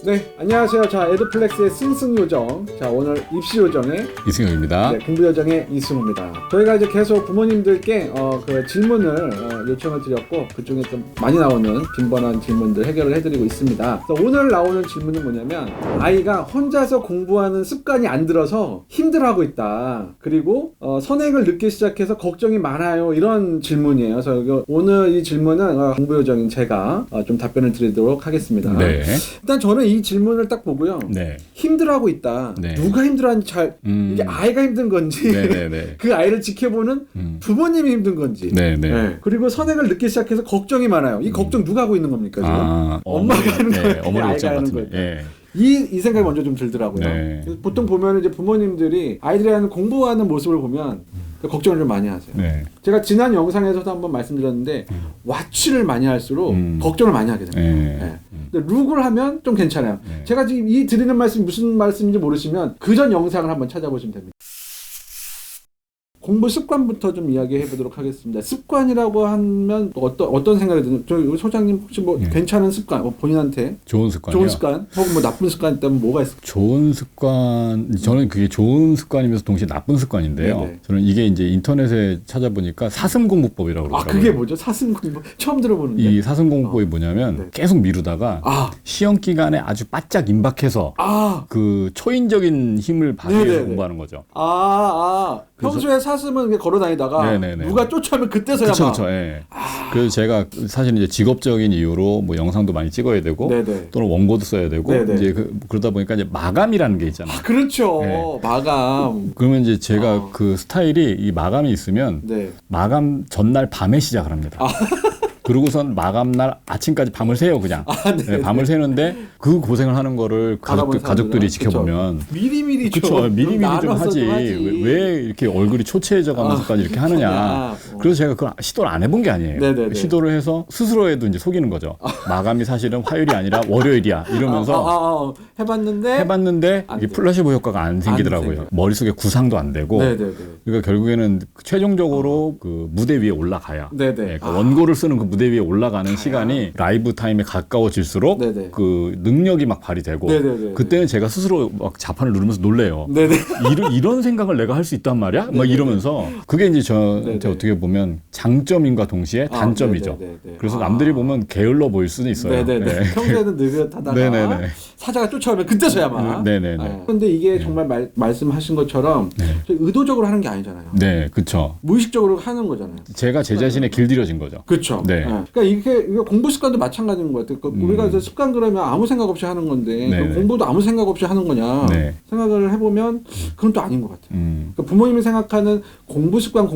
네, 안녕하세요. 자, 에듀플렉스의 승승요정. 자, 오늘 입시요정의 이승엽입니다. 네, 공부요정의 이승우입니다. 저희가 이제 계속 부모님들께 그 질문을 요청을 드렸고, 그 중에 좀 많이 나오는 빈번한 질문들 해결을 해드리고 있습니다. 그래서 오늘 나오는 질문은 뭐냐면, 아이가 혼자서 공부하는 습관이 안 들어서 힘들어하고 있다. 그리고 선행을 늦게 시작해서 걱정이 많아요. 이런 질문이에요. 그래서 오늘 이 질문은 공부요정인 제가 좀 답변을 드리도록 하겠습니다. 네. 일단 저는 이 질문을 딱 보고요. 네. 힘들어하고 있다. 네. 누가 힘들어하는지 이게 아이가 힘든 건지 네네네. 그 아이를 지켜보는 부모님이 힘든 건지. 네네. 네. 그리고 선행을 늦게 시작해서 걱정이 많아요. 이 걱정 누가 하고 있는 겁니까 지금? 엄마가 하는 거예요. 어머니 아이가 걱정 하는 같은 거예요. 거. 예. 이 생각이 먼저 좀 들더라고요. 네. 보통 보면 이제 부모님들이 아이들이 하는 공부하는 모습을 보면 걱정을 좀 많이 하세요. 네. 제가 지난 영상에서도 한번 말씀드렸는데 와치를 많이 할수록 걱정을 많이 하게 됩니다. 네. 근데 룩을 하면 좀 괜찮아요. 네. 제가 지금 이 드리는 말씀이 무슨 말씀인지 모르시면 그 전 영상을 한번 찾아보시면 됩니다. 공부 습관부터 좀 이야기해 보도록 하겠습니다. 습관이라고 하면 어떤 생각이 드는? 저희 소장님 혹시 뭐 네. 괜찮은 습관, 본인한테 좋은 습관이요. 좋은 습관, 혹은 뭐 나쁜 습관 있다면 뭐가 있을까요? 좋은 습관, 저는 그게 좋은 습관이면서 동시에 나쁜 습관인데요. 네네. 저는 이게 이제 인터넷에 찾아보니까 사슴공부법이라고 그러더라고요. 그게 뭐죠? 사슴 공부 처음 들어보는데. 이 사슴공부법이 뭐냐면 네. 계속 미루다가 시험 기간에 아주 바짝 임박해서 그 초인적인 힘을 발휘해서 네네네. 공부하는 거죠. 평소에 사슴은 그냥 걸어 다니다가 네네네. 누가 쫓아오면 그때서야 막. 그렇죠. 예. 그래서 제가 사실 이제 직업적인 이유로 뭐 영상도 많이 찍어야 되고 네네. 또는 원고도 써야 되고 네네. 이제 그러다 보니까 이제 마감이라는 게 있잖아요. 그렇죠. 네. 마감. 그러면 이제 제가 그 스타일이 이 마감이 있으면 네. 마감 전날 밤에 시작을 합니다. 그러고선 마감날 아침까지 밤을 새요 그냥. 네, 밤을 새는데 그 고생을 하는 거를 가족들이 지켜보면 미리미리 그렇죠. 미리미리 좀 하지. 왜 이렇게 얼굴이 초췌해져 가면서까지 이렇게 하느냐. 그래서 제가 그걸 시도를 안 해본 게 아니에요. 네네네. 시도를 해서 스스로에도 이제 속이는 거죠. 마감이 사실은 화요일이 아니라 월요일이야 이러면서 해봤는데 이게 플라시보 효과가 안 생기더라고요. 머릿속에 구상도 안 되고. 네네네. 그러니까 결국에는 최종적으로 그 무대 위에 올라가야. 네네. 네, 그 원고를 쓰는 그 무대 위에 올라가는 시간이 라이브 타임에 가까워질수록 네네. 그 능력이 막 발휘되고 네네네. 그때는 제가 스스로 막 자판을 누르면서 놀래요. 네네. 이런 생각을 내가 할 수 있단 말이야? 막 이러면서 그게 이제 저한테 네네. 어떻게 보면 장점인과 동시에 단점이죠. 네네네. 그래서 남들이 보면 게을러 보일 수는 있어요. 네네네. 네. 평소에는 느긋하다가 네네네. 사자가 쫓아오면 그때서야 막. 네네네. 근데 이게 정말 말씀하신 것처럼 의도적으로 하는 게 아니잖아요. 네, 그렇죠. 무의식적으로 하는 거잖아요. 제가 제 자신에 길들여진 거죠. 그렇죠. 네. 그러니까 이게 공부 습관도 마찬가지인 것 같아요. 우리가 이제 습관 그러면 아무 생각 없이 하는 건데 네네. 공부도 아무 생각 없이 하는 거냐 네. 생각을 해보면 그건 또 아닌 것 같아요. 그러니까 부모님이 생각하는 공부 습관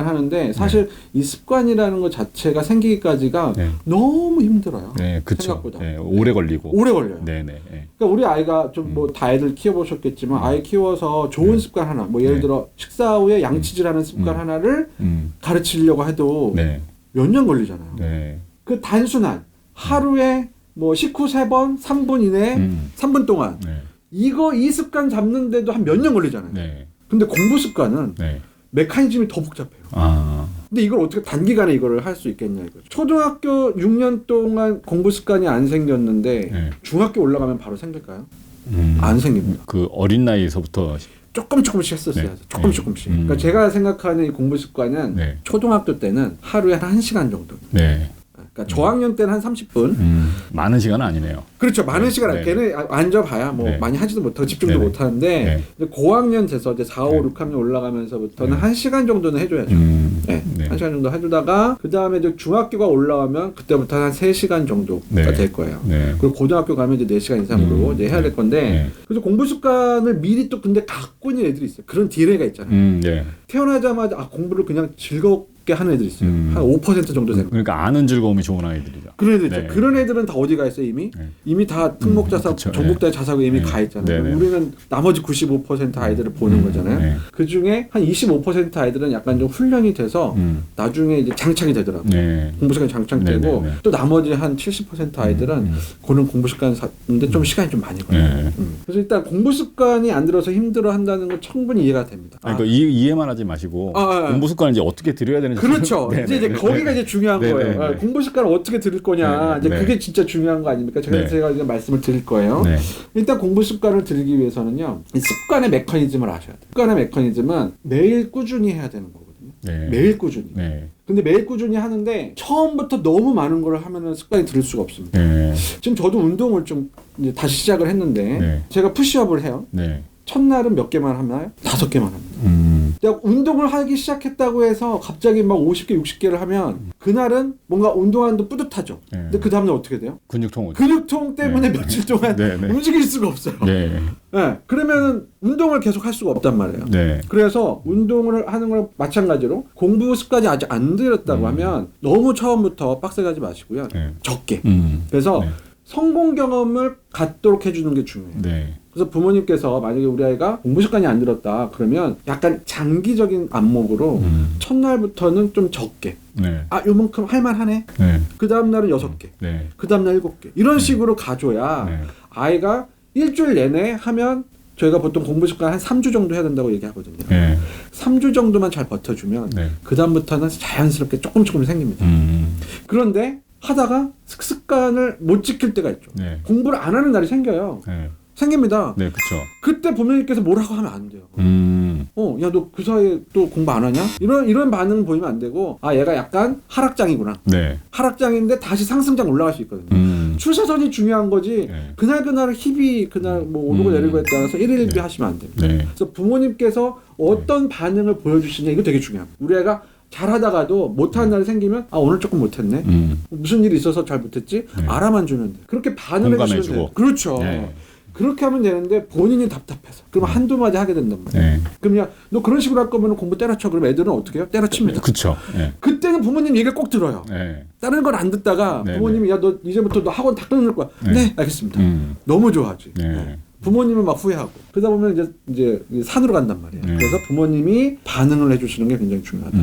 하는데 사실 이 습관이라는 것 자체가 생기기까지가 너무 힘들어요. 네, 그렇죠. 생각보다. 네, 오래 걸리고. 오래 걸려요. 네네. 그러니까 우리 아이가 좀 뭐 다 애들 키워보셨겠지만 아이 키워서 좋은 습관 하나, 뭐 예를 들어 식사 후에 양치질하는 습관 하나를 가르치려고 해도 몇 년 걸리잖아요. 네. 그 단순한 하루에 뭐 식후 3번 3분 이내 3분 동안 이 습관 잡는데도 한 몇 년 걸리잖아요. 근데 공부 습관은 메커니즘이 더 복잡해요. 근데 이걸 어떻게 단기간에 이거를 할 수 있겠냐 이거죠. 초등학교 6년 동안 공부 습관이 안 생겼는데 중학교 올라가면 바로 생길까요? 안 생깁니다. 그 어린 나이에서부터 조금씩 했었어요. 조금씩. 그러니까 제가 생각하는 이 공부 습관은 초등학교 때는 하루에 한 1시간 정도. 그러니까 저학년 때는 한 30분. 많은 시간은 아니네요. 그렇죠. 많은 시간. 걔는 앉아봐야 뭐 많이 하지도 못하고 집중도 못하는데 고학년 돼서 이제 4, 5, 6학년 올라가면서부터는 1시간 정도는 해줘야죠. 1시간 정도 해주다가 그 다음에 이제 중학교가 올라가면 그때부터 한 3시간 정도가 될 거예요. 그리고 고등학교 가면 이제 4시간 이상으로 이제 해야 될 건데 그래서 공부 습관을 미리 또 근데 갖고 있는 애들이 있어요. 그런 디레이가 있잖아요. 태어나자마자 공부를 그냥 즐겁게 하는 애들이 있어요. 한 5% 정도 되고. 그러니까 아는 즐거움이 좋은 아이들이죠. 그런 애들 있죠. 그런 애들은 다 어디 가 있어요 이미? 이미 다 특목자사, 전국대 자사고 이미 가 있잖아요. 우리는 나머지 95% 아이들을 보는 거잖아요. 그 중에 한 25% 아이들은 약간 좀 훈련이 돼서 나중에 이제 장착이 되더라고요. 공부 시간이 장착되고 또 나머지 한 70% 아이들은 그런 공부 습관인데 좀 시간이 좀 많이 걸려요. 그래서 일단 공부 습관이 안 들어서 힘들어 한다는 건 충분히 이해가 됩니다. 그러니까 이해만 하지 마시고 공부 습관을 이제 어떻게 들여야 되는지 그렇죠. 이제 거기가 이제 중요한 거예요. 공부 습관을 어떻게 들일 거냐. 이제 그게 진짜 중요한 거 아닙니까? 제가 이제 말씀을 드릴 거예요. 일단 공부 습관을 들이기 위해서는요. 이 습관의 메커니즘을 아셔야 돼요. 습관의 메커니즘은 매일 꾸준히 해야 되는 거거든요. 매일 꾸준히. 근데 매일 꾸준히 하는데 처음부터 너무 많은 걸 하면은 습관이 들을 수가 없습니다. 지금 저도 운동을 좀 이제 다시 시작을 했는데 제가 푸시업을 해요. 첫날은 몇 개만 하나요? 5개만 합니다. 내가 운동을 하기 시작했다고 해서 갑자기 막 50개, 60개를 하면 그날은 뭔가 운동하는데 뿌듯하죠. 근데 그 다음날 어떻게 돼요? 근육통 때문에 며칠 동안 움직일 수가 없어요. 그러면 운동을 계속 할 수가 없단 말이에요. 그래서 운동을 하는 거랑 마찬가지로 공부 습관이 아직 안 들였다고 하면 너무 처음부터 빡세게 하지 마시고요. 적게. 그래서 성공 경험을 갖도록 해주는 게 중요해요. 그래서 부모님께서 만약에 우리 아이가 공부 습관이 안 들었다 그러면 약간 장기적인 안목으로 첫날부터는 좀 적게 요만큼 할만하네. 그 다음날은 6개, 그 다음날 7개 이런 식으로 가줘야 아이가 일주일 내내 하면 저희가 보통 공부 습관 한 3주 정도 해야 된다고 얘기하거든요. 3주 정도만 잘 버텨주면 그 다음부터는 자연스럽게 조금 생깁니다. 그런데 하다가 습관을 못 지킬 때가 있죠. 공부를 안 하는 날이 생겨요. 생깁니다. 그렇죠. 그때 부모님께서 뭐라고 하면 안 돼요. 야, 너 그 사이에 또 공부 안 하냐? 이런 반응 보이면 안 되고, 얘가 약간 하락장이구나. 하락장인데 다시 상승장 올라갈 수 있거든요. 추세선이 중요한 거지. 그날 힙이 그날 뭐 오르고 내리고에 따라서 일일비 하시면 안 됩니다. 그래서 부모님께서 어떤 반응을 보여주시냐 이거 되게 중요합니다. 우리 애가 잘하다가도 못하는 날이 생기면 오늘 조금 못했네. 무슨 일이 있어서 잘 못했지? 알아만 주면 돼. 그렇게 반응을 해주시면 돼요. 그렇죠. 그렇게 하면 되는데 본인이 답답해서 그러면 한두 마디 하게 된단 말이에요. 그럼 야, 너 그런 식으로 할 거면 공부 때려쳐. 그럼 애들은 어떻게 해요? 때려칩니다. 그렇죠. 그때는 부모님 얘기를 꼭 들어요. 다른 건 안 듣다가 부모님이 야, 너 이제부터 너 학원 다 끊을 거야. 네, 알겠습니다. 너무 좋아하지. 부모님은 막 후회하고 그러다 보면 이제 산으로 간단 말이에요. 그래서 부모님이 반응을 해주시는 게 굉장히 중요하다.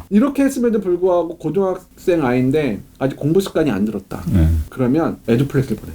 이렇게 했음에도 불구하고 고등학생 아이인데 아직 공부 습관이 안 들었다. 그러면 에듀플렉스를 보내.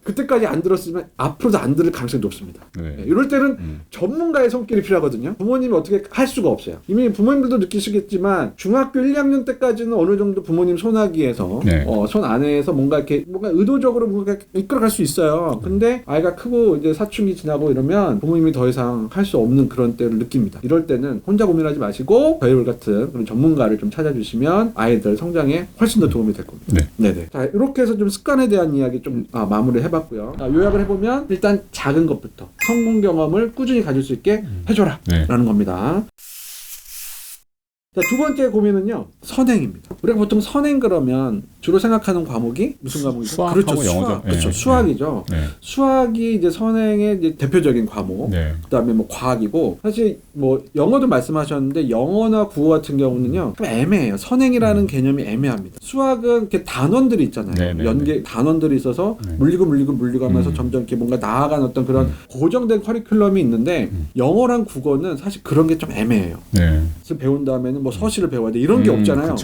그때까지 안 들었으면 앞으로도 안 들을 가능성이 높습니다. 이럴 때는 전문가의 손길이 필요하거든요. 부모님이 어떻게 할 수가 없어요. 이미 부모님들도 느끼시겠지만 중학교 1, 2학년 때까지는 어느 정도 부모님 손아귀에서 손 안에서 뭔가 의도적으로 뭔가 이끌어갈 수 있어요. 근데 아이가 크고 이제 사춘기 지나고 이러면 부모님이 더 이상 할 수 없는 그런 때를 느낍니다. 이럴 때는 혼자 고민하지 마시고 저희 같은 그런 전문가를 좀 찾아주시면 아이들 성장에 훨씬 더 도움이 될 겁니다. 네네. 자, 이렇게 해서 좀 습관에 대한 이야기 좀 마무리 해봤고요. 요약을 해보면 일단 작은 것부터 성공 경험을 꾸준히 가질 수 있게 해줘라 라는 겁니다. 자, 두 번째 고민은요, 선행입니다. 우리가 보통 선행 그러면 주로 생각하는 과목이 무슨 과목이죠? 수학하고 그렇죠, 영어죠. 그렇죠, 수학이죠. 수학이 이제 선행의 이제 대표적인 과목. 그다음에 뭐 과학이고, 사실 뭐 영어도 말씀하셨는데 영어나 국어 같은 경우는요, 좀 애매해요. 선행이라는 개념이 애매합니다. 수학은 이렇게 단원들이 있잖아요. 연계 단원들이 있어서 물리고 하면서 점점 이렇게 뭔가 나아가는 어떤 그런 고정된 커리큘럼이 있는데 영어랑 국어는 사실 그런 게 좀 애매해요. 그래서 배운 다음에는 뭐 서술을 배워야 돼 이런 게 없잖아요.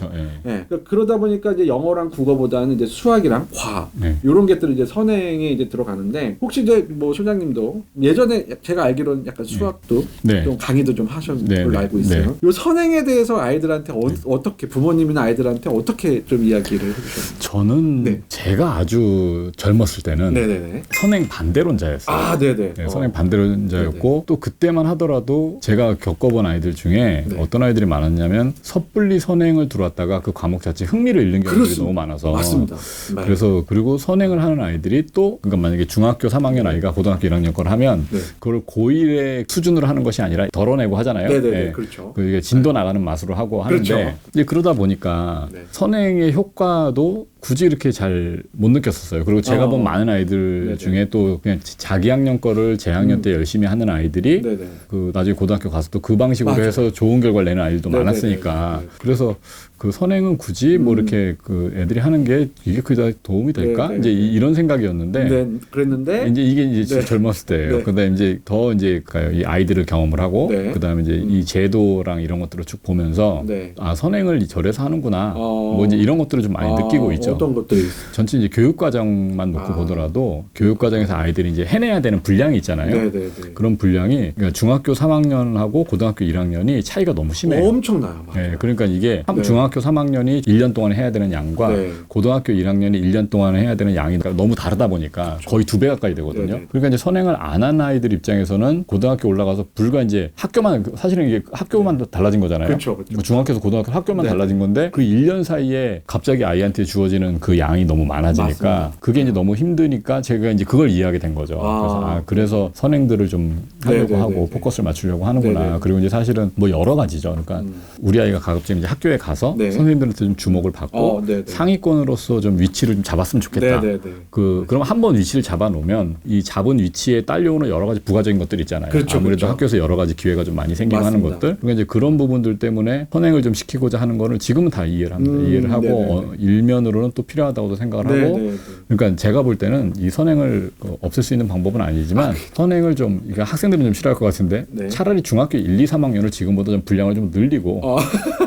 그러니까 그러다 보니까 이제 영어랑 국어보다는 이제 수학이랑 과학 이런 것들이 이제 선행에 이제 들어가는데 혹시 이제 뭐 소장님도 예전에 제가 알기로는 약간 수학도 좀 강의도 좀 하셨는 걸로 알고 있어요. 이 선행에 대해서 아이들한테 어떻게 부모님이나 아이들한테 어떻게 좀 이야기를 해주셨나요? 저는 제가 아주 젊었을 때는 선행 반대론자였어요. 선행 반대론자였고 또 그때만 하더라도 제가 겪어본 아이들 중에 어떤 아이들이 많았냐면 섣불리 선행을 들어왔다가 그 과목 자체에 흥미를 잃는 경우들이 너무 많아서 맞습니다. 그래서 그리고 선행을 하는 아이들이 또 그러니까 만약에 중학교 3학년 아이가 고등학교 1학년 걸 하면 그걸 고1의 수준으로 하는 것이 아니라 덜어내고 하잖아요. 그렇죠. 그게 진도 나가는 맛으로 하고 하는데 이제 그러다 보니까 선행의 효과도 굳이 이렇게 잘 못 느꼈었어요. 그리고 제가 본 많은 아이들 중에 또 그냥 자기 학년 거를 제 학년 때 열심히 하는 아이들이 그 나중에 고등학교 가서 또 그 방식으로 해서 좋은 결과를 내는 아이들도 많았으니까 그래서 그 선행은 굳이 뭐 이렇게 그 애들이 하는 게 이게 그다 도움이 될까? 이제 이런 생각이었는데 그랬는데 이제 이게 이제 젊었을 때예요. 그다음에 이제 더 이제 이 아이들을 경험을 하고 그다음에 이제 이 제도랑 이런 것들을 쭉 보면서 아 선행을 저래서 하는구나. 뭐 이제 이런 것들을 좀 많이 느끼고 있죠. 어떤 것들이 전체 이제 교육 과정만 놓고 보더라도 교육 과정에서 아이들이 이제 해내야 되는 분량이 있잖아요. 네네네. 그런 분량이 그러니까 중학교 3학년하고 고등학교 1학년이 차이가 너무 심해요. 엄청나요. 네, 그러니까 이게 중학교 3학년이 1년 동안 해야 되는 양과 고등학교 1학년이 1년 동안 해야 되는 양이 너무 다르다 보니까 거의 2배 가까이 되거든요. 네네. 그러니까 이제 선행을 안 한 아이들 입장에서는 고등학교 올라가서 불과 이제 학교만 사실은 이게 학교만 달라진 거잖아요. 그렇죠. 중학교에서 고등학교 학교만 달라진 건데 그 1년 사이에 갑자기 아이한테 주어지는 그 양이 너무 많아지니까 맞습니다. 그게 이제 너무 힘드니까 제가 이제 그걸 이해하게 된 거죠. 그래서 선행들을 좀 하려고 하고 포커스를 맞추려고 하는구나. 그리고 이제 사실은 뭐 여러 가지죠. 그러니까 우리 아이가 가급적 이제 학교에 가서 선생님들한테 좀 주목을 받고 상위권으로서 좀 위치를 좀 잡았으면 좋겠다. 그럼 한번 위치를 잡아놓으면 이 잡은 위치에 딸려오는 여러 가지 부가적인 것들이 있잖아요. 그렇죠, 아무래도 그렇죠. 학교에서 여러 가지 기회가 좀 많이 생기고 하는 것들. 그러니까 이제 그런 부분들 때문에 선행을 좀 시키고자 하는 거를 지금은 다 이해를 합니다. 이해를 하고 일면으로는 또 필요하다고도 생각을 하고. 그러니까 제가 볼 때는 이 선행을 없앨 수 있는 방법은 아니지만 선행을 좀 그러니까 학생들은 좀 싫어할 것 같은데 차라리 중학교 1, 2, 3학년을 지금보다 좀 분량을 좀 늘리고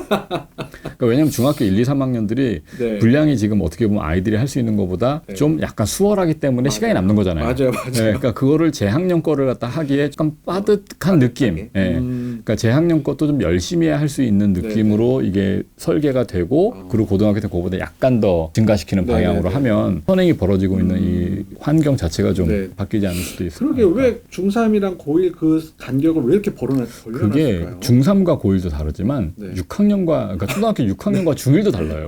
그러니까 왜냐하면 중학교 1, 2, 3학년들이 분량이 지금 어떻게 보면 아이들이 할 수 있는 것보다 좀 약간 수월하기 때문에 시간이 남는 거잖아요. 맞아요. 그러니까 그거를 재학년 거를 갖다 하기에 약간 빠듯한 느낌. 그러니까 재학년 것도 좀 열심히 할 수 있는 느낌으로 이게 설계가 되고 그리고 고등학교 때 그거보다 약간 더 증가시키는 방향으로 하면 선행이 벌어지고 있는 이 환경 자체가 좀 바뀌지 않을 수도 있어요. 그러게 왜 중3이랑 고1 그 간격을 왜 이렇게 벌어놨을까요? 그게 중3과 고1도 다르지만 6학년과 그러니까 초등학교 6학년과 중1도 달라요.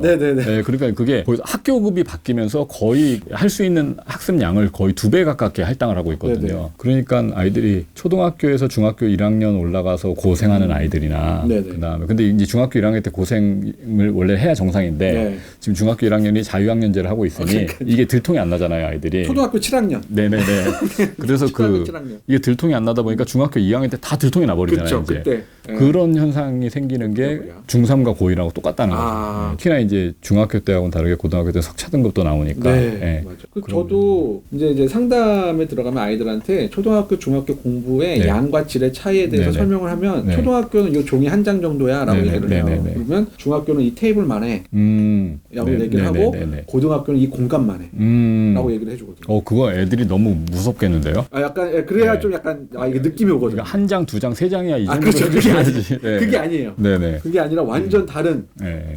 그러니까 그게 학교급이 바뀌면서 거의 할 수 있는 학습량을 거의 2배 가깝게 할당을 하고 있거든요. 그러니까 아이들이 초등학교에서 중학교 1학년 올라가서 고생하는 아이들이나 그다음에 근데 이제 중학교 1학년 때 고생을 원래 해야 정상인데 지금 중학교 1학년이 자유학년제를 하고 있으니 이게 들통이 안 나잖아요, 아이들이. 초등학교 7학년. 그래서 이게 들통이 안 나다 보니까 중학교 2학년 때 다 들통이 나버리잖아요. 그쵸, 이제. 그런 현상이 생기는 게 중3과 고1하고 똑같다는 거죠. 특히나 이제 중학교 때하고는 다르게 고등학교 때 석차 등급도 나오니까. 저도 이제 상담에 들어가면 아이들한테 초등학교, 중학교 공부의 양과 질의 차이에 대해서 설명을 하면 초등학교는 이 종이 한 장 정도야라고 얘기를 해요. 그러면 중학교는 이 테이블만 해. 라고 얘기를 하고 고등학교는 이 공간만 해. 라고 얘기를 해주거든요. 그거 애들이 너무 무섭겠는데요? 약간 그래야 좀 약간 이게 느낌이 오거든요. 그러니까 한 장, 두 장, 세 장이야 이 정도. 그렇죠. 그게 아니에요. 그게 아니라 완전 다른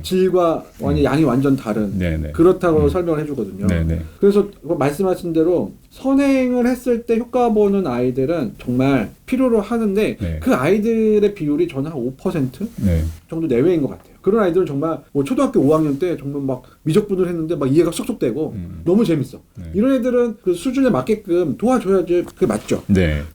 질과 양이 완전 다른 그렇다고 설명을 해주거든요. 그래서 말씀하신 대로 선행을 했을 때 효과 보는 아이들은 정말 필요로 하는데 그 아이들의 비율이 저는 한 5% 정도 내외인 것 같아요. 그런 아이들은 정말 뭐 초등학교 5학년 때 정말 막 미적분을 했는데 막 이해가 쏙쏙 되고 너무 재밌어. 이런 애들은 그 수준에 맞게끔 도와줘야지 그게 맞죠.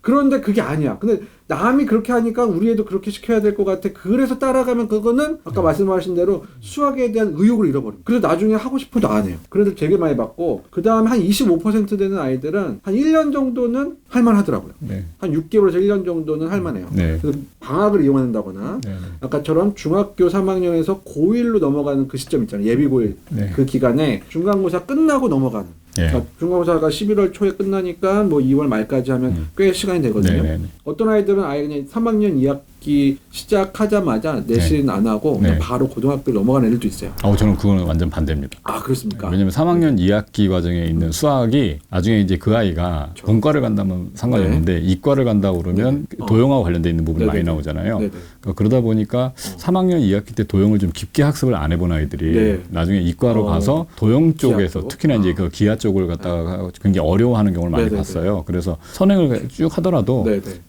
그런데 그게 아니야. 근데 남이 그렇게 하니까 우리 애도 그렇게 시켜야 될 것 같아. 그래서 따라가면 그거는 아까 말씀하신 대로 수학에 대한 의욕을 잃어버립니다. 그래서 나중에 하고 싶어도 안 해요. 그래도 되게 많이 받고 그 다음에 한 25% 되는 아이들은 한 1년 정도는 할만하더라고요. 한 6개월에서 1년 정도는 할만해요. 그래서 방학을 이용한다거나 아까처럼 중학교 3학년에서 고1로 넘어가는 그 시점 있잖아요. 예비 고1 그 기간에 중간고사 끝나고 넘어가는 그러니까 중간고사가 11월 초에 끝나니까 뭐 2월 말까지 하면 꽤 시간이 되거든요. 어떤 아이들은 아예 그냥 3학년 2학기 시작하자마자 내신 안 하고 그냥 바로 고등학교로 넘어가는 애들도 있어요. 저는 그거는 완전 반대입니다. 그렇습니까? 왜냐면 3학년 2학기 과정에 있는 수학이 나중에 이제 그 아이가 본과를 간다면 상관이 없는데 이과를 간다고 그러면 도형하고 관련돼 있는 부분이 많이 나오잖아요. 그러니까 그러다 보니까 3학년 2학기 때 도형을 좀 깊게 학습을 안 해본 아이들이 나중에 이과로 가서 도형 쪽에서 특히나 이제 그 기하 쪽을 갖다가 굉장히 어려워하는 경우를 많이 봤어요. 그래서 선행을 쭉 하더라도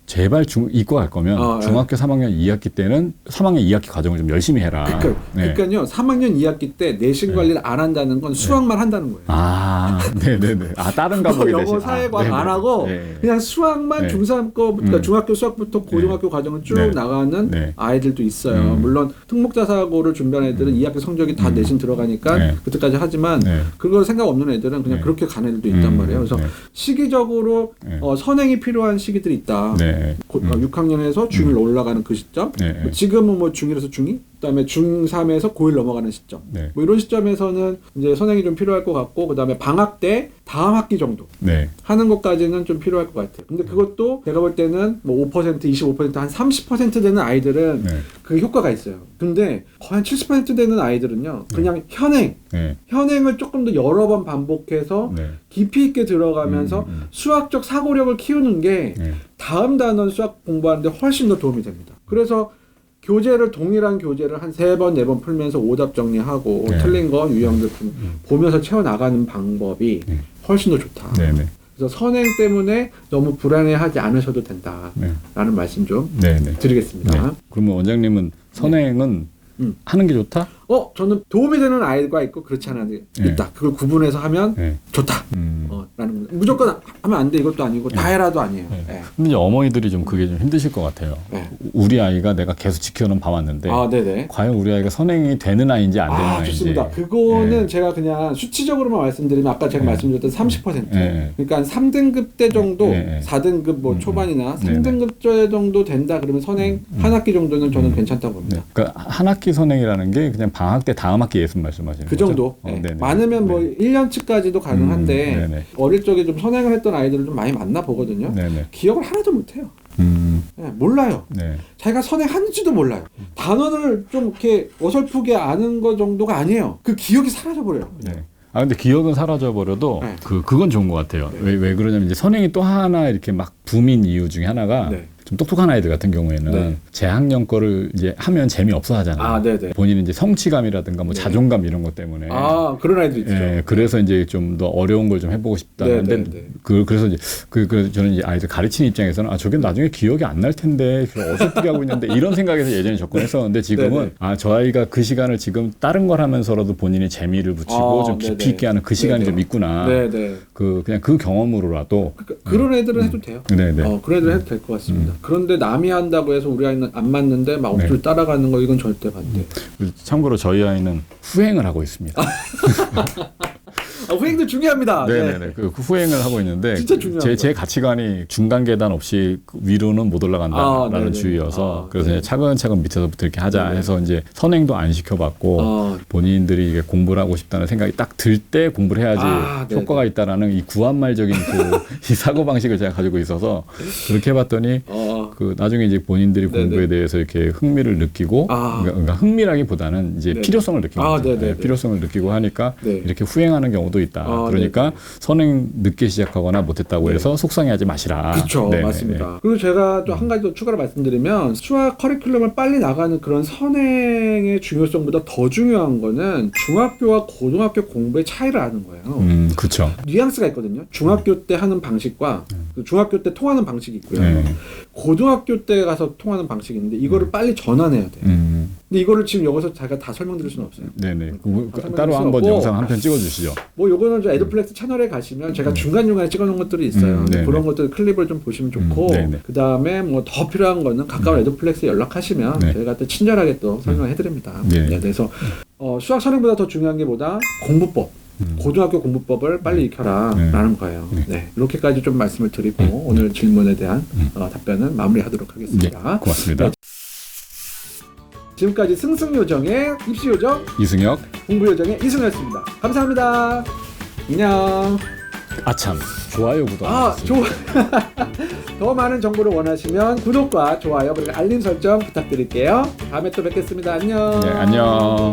제발 이과 갈 거면 중학교 3학년 2학기 때는 3학년 2학기 과정을 좀 열심히 해라. 그러니까요. 3학년 2학기 때 내신 관리를 안 한다는 건 수학만 한다는 거예요. 다른 과목이 영어, 사회과학 안 하고 그냥 수학만 중3 거부터 중학교 수학부터 고등학교 과정을 쭉 나가는 아이들도 있어요. 물론 특목자 사고를 준비하는 애들은 2학기 성적이 다 내신 들어가니까 그때까지 하지만 그거 생각 없는 애들은 그냥 그렇게 가는 애들도 있단 말이에요. 그래서 시기적으로 선행이 필요한 시기들이 있다. 네. 6학년에서 중1로 올라가는 그 시점. 뭐 지금은 뭐 중1에서 중2, 그다음에 중3에서 고1 넘어가는 시점. 뭐 이런 시점에서는 이제 선행이 좀 필요할 것 같고, 그다음에 방학 때 다음 학기 정도 하는 것까지는 좀 필요할 것 같아요. 근데 그것도 제가 볼 때는 뭐 5%, 25%, 한 30% 되는 아이들은 그 효과가 있어요. 근데 거의 한 70% 되는 아이들은요, 그냥 현행을 조금 더 여러 번 반복해서 깊이 있게 들어가면서 수학적 사고력을 키우는 게 다음 단원 수학 공부하는데 훨씬 더 도움이 됩니다. 그래서 동일한 교재를 한 3번, 4번 풀면서 오답 정리하고 틀린 거 유형들 보면서 채워나가는 방법이 훨씬 더 좋다. 그래서 선행 때문에 너무 불안해하지 않으셔도 된다라는 말씀 좀 드리겠습니다. 그러면 원장님은 선행은 하는 게 좋다? 저는 도움이 되는 아이가 있고 그렇지 않은 아이가 있다. 그걸 구분해서 하면 좋다. 라는 거. 무조건 하면 안 돼 이것도 아니고 다 해라도 아니에요. 근데 이제 어머니들이 좀 그게 좀 힘드실 것 같아요. 우리 아이가 내가 계속 지켜는 봐왔는데 과연 우리 아이가 선행이 되는 아이인지 안 되는 아이인지. 좋습니다. 그거는 제가 그냥 수치적으로만 말씀드리면 아까 제가 말씀드렸던 30%. 그러니까 한 3등급 때 정도, 4등급 뭐 초반이나 3등급 때 정도 된다 그러면 선행 한 학기 정도는 저는 괜찮다고 봅니다. 그러니까 한 학기 선행이라는 게 그냥 방학 때 다음 학기 예습 말씀하시는 그 거죠? 정도. 많으면 뭐 1년치까지도 가능한데 어릴 적에 좀 선행을 했던 아이들을 좀 많이 만나 보거든요. 기억을 하나도 못해요. 몰라요. 자기가 선행하는지도 몰라요. 단어를 좀 이렇게 어설프게 아는 거 정도가 아니에요. 그 기억이 사라져버려요. 근데 기억은 사라져버려도 그건 좋은 것 같아요. 왜 그러냐면 이제 선행이 또 하나 이렇게 막 붐인 이유 중에 하나가 좀 똑똑한 아이들 같은 경우에는 재학년 거를 이제 하면 재미없어 하잖아요. 본인은 이제 성취감이라든가 뭐 자존감 이런 것 때문에. 그런 아이들 있죠. 그래서 이제 좀 더 어려운 걸 좀 해보고 싶다는데 그래서 이제 그래서 저는 이제 아이들 가르치는 입장에서는 저게 나중에 기억이 안 날 텐데 어설프게 하고 있는데 이런 생각에서 예전에 접근했었는데 지금은 저 아이가 그 시간을 지금 다른 걸 하면서라도 본인이 재미를 붙이고 좀 깊이 있게 하는 그 시간이 좀 있구나. 그냥 그 경험으로라도 그런 애들은 해도 돼요. 그런 애들은 해도 될 것 같습니다. 그런데 남이 한다고 해서 우리 아이는 안 맞는데 막 억지로 따라가는 거 이건 절대 반대. 참고로 저희 아이는 후행을 하고 있습니다. 후행도 중요합니다. 그 후행을 하고 있는데 제 가치관이 중간 계단 없이 위로는 못 올라간다라는 주의여서 그래서 이제 차근차근 밑에서부터 이렇게 하자 해서 이제 선행도 안 시켜봤고 본인들이 이게 공부를 하고 싶다는 생각이 딱 들 때 공부를 해야지 효과가 있다라는 이 구한말적인 이 사고 방식을 제가 가지고 있어서 그렇게 해봤더니 나중에 이제 본인들이 공부에 대해서 이렇게 흥미를 느끼고 그러니까 흥미라기보다는 이제 필요성을 느끼고 필요성을 느끼고 하니까 이렇게 후행하는 경우도 있다. 그러니까 선행 늦게 시작하거나 못했다고 해서 속상해하지 마시라. 그렇죠, 맞습니다. 그리고 제가 또 한 가지 더 추가로 말씀드리면 수학 커리큘럼을 빨리 나가는 그런 선행의 중요성보다 더 중요한 거는 중학교와 고등학교 공부의 차이를 아는 거예요. 그렇죠. 뉘앙스가 있거든요. 중학교 때 하는 방식과 중학교 때 통하는 방식이 있고요. 고등학교 때 가서 통하는 방식이 있는데 이거를 빨리 전환해야 돼요. 근데 이거를 지금 여기서 제가 다 설명드릴 수는 없어요. 따로 한번 영상 한 편 찍어주시죠. 뭐 요거는 저 에듀플렉스 채널에 가시면 제가 중간중간에 찍어놓은 것들이 있어요. 그런 것들 클립을 좀 보시면 좋고 그 다음에 뭐 더 필요한 거는 가까운 에듀플렉스에 연락하시면 저희가 또 친절하게 또 설명해드립니다. 그래서 수학 선행보다 더 중요한 게 뭐다? 공부법. 고등학교 공부법을 빨리 익혀라 라는 거예요. 이렇게까지 좀 말씀을 드리고 오늘 질문에 대한 답변은 마무리하도록 하겠습니다. 고맙습니다. 지금까지 승승요정의 입시요정 이승혁, 공부요정의 이승혁이었습니다. 감사합니다. 안녕. 아참, 좋아요, 구독. 더 많은 정보를 원하시면 구독과 좋아요 그리고 알림 설정 부탁드릴게요. 다음에 또 뵙겠습니다. 안녕. 안녕.